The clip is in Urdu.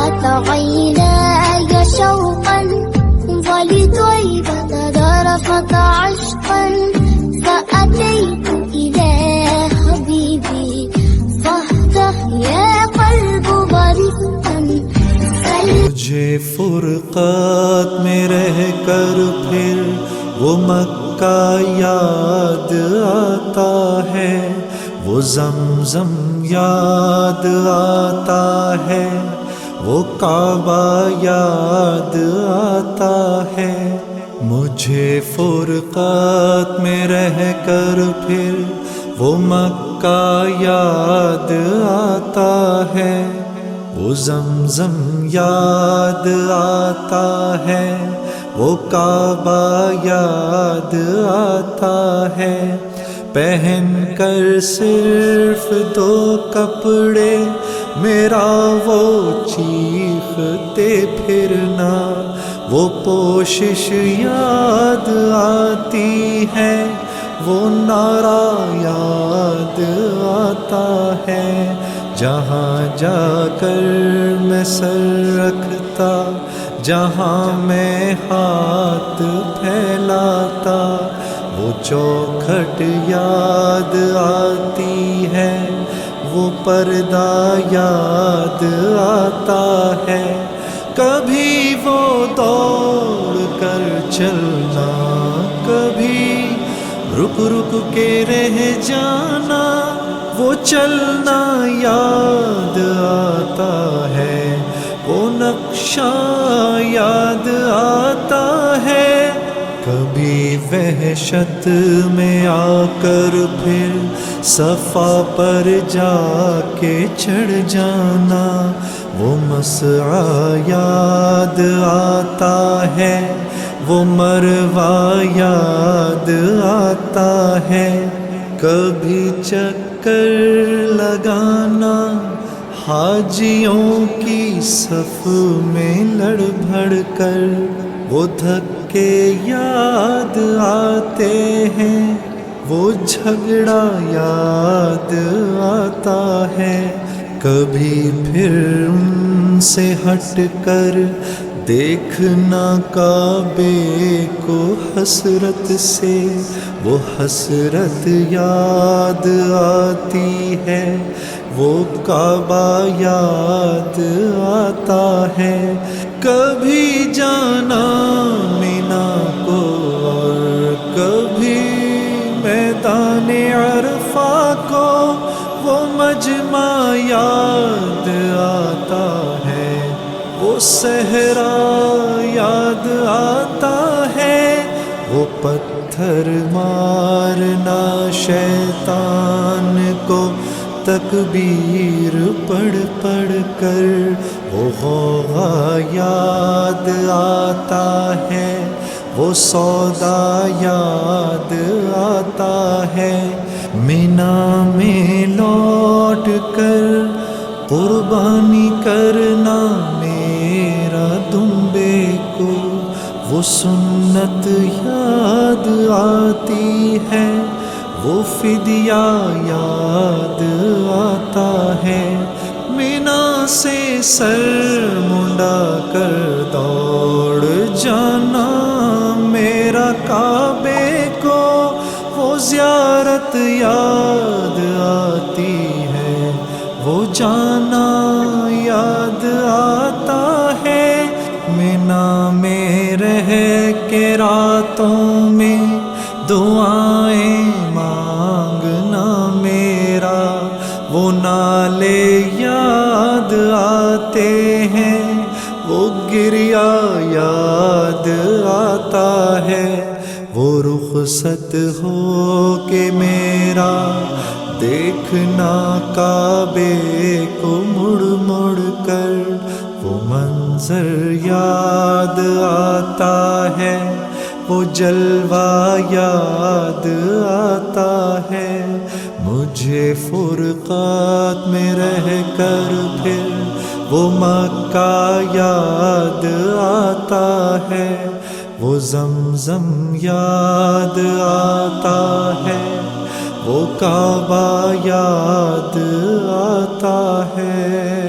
بات عيناي شوقا ولطيبة ذرفت عشقا فأتيت إلى حبيبي فاهته يا قلب ضريقا مجھے فرقات میں رہ کر پھر وہ مکہ یاد آتا ہے، وہ زمزم یاد آتا ہے، وہ کعبہ یاد آتا ہے۔ مجھے فرقات میں رہ کر پھر وہ مکہ یاد آتا ہے، وہ زمزم یاد آتا ہے، وہ کعبہ یاد آتا ہے۔ پہن کر صرف 2 کپڑے میرا وہ چیختے پھرنا، وہ پوشش یاد آتی ہے، وہ نعرہ یاد آتا ہے۔ جہاں جا کر میں سر رکھتا، جہاں میں ہاتھ پھیلاتا، وہ چوکھٹ یاد آتی ہے، وہ پردہ یاد آتا ہے۔ کبھی وہ دوڑ کر چلنا، کبھی رک رک کے رہ جانا، وہ چلنا یاد آتا ہے، وہ نقشہ یاد آتا ہے۔ کبھی وحشت میں آ کر پھر صفا پر جا کے چڑھ جانا، وہ مسعی یاد آتا ہے، وہ مروہ یاد آتا ہے۔ کبھی چکر لگانا حاجیوں کی صف میں لڑ بھڑ کر، وہ دھکے یاد آتے ہیں، وہ جھگڑا یاد آتا ہے۔ کبھی پھر ان سے ہٹ کر دیکھنا کعبے کو حسرت سے، وہ حسرت یاد آتی ہے، وہ کعبہ یاد آتا ہے۔ کبھی جانا مینا کو اور کبھی میدان عرفہ کو، وہ مجمع یاد آتا ہے، وہ صحرا یاد آتا ہے، وہ پتھر مارنا شیطان کو تکبیر پڑھ پڑھ کر، وہ غوغا یاد آتا ہے، وہ سودا یاد آتا ہے۔ مینا میں لوٹ کر قربانی کرنا میرا دمبے کو، وہ سنت یاد آتی ہے، وہ فدیہ یاد آتا ہے۔ مینا سے سر منڈا کر دوڑ جانا میرا کعبے کو، وہ زیارت یاد آتی ہے، وہ جانا یاد آتا ہے۔ مینا میں رہ کے راتوں میں دعائیں مانگنا میرا، وہ نالے یاد آتے ہیں، وہ گریا یاد آتا ہے۔ وہ رخصت ہو کے میرا دیکھنا کعبے کو مڑ مڑ کر، وہ منظر یاد آتا ہے، وہ جلوہ یاد آتا ہے۔ مجھے فرقات میں رہ کر پھر وہ مکہ یاد آتا ہے، وہ زمزم یاد آتا ہے، وہ کعبہ یاد آتا ہے۔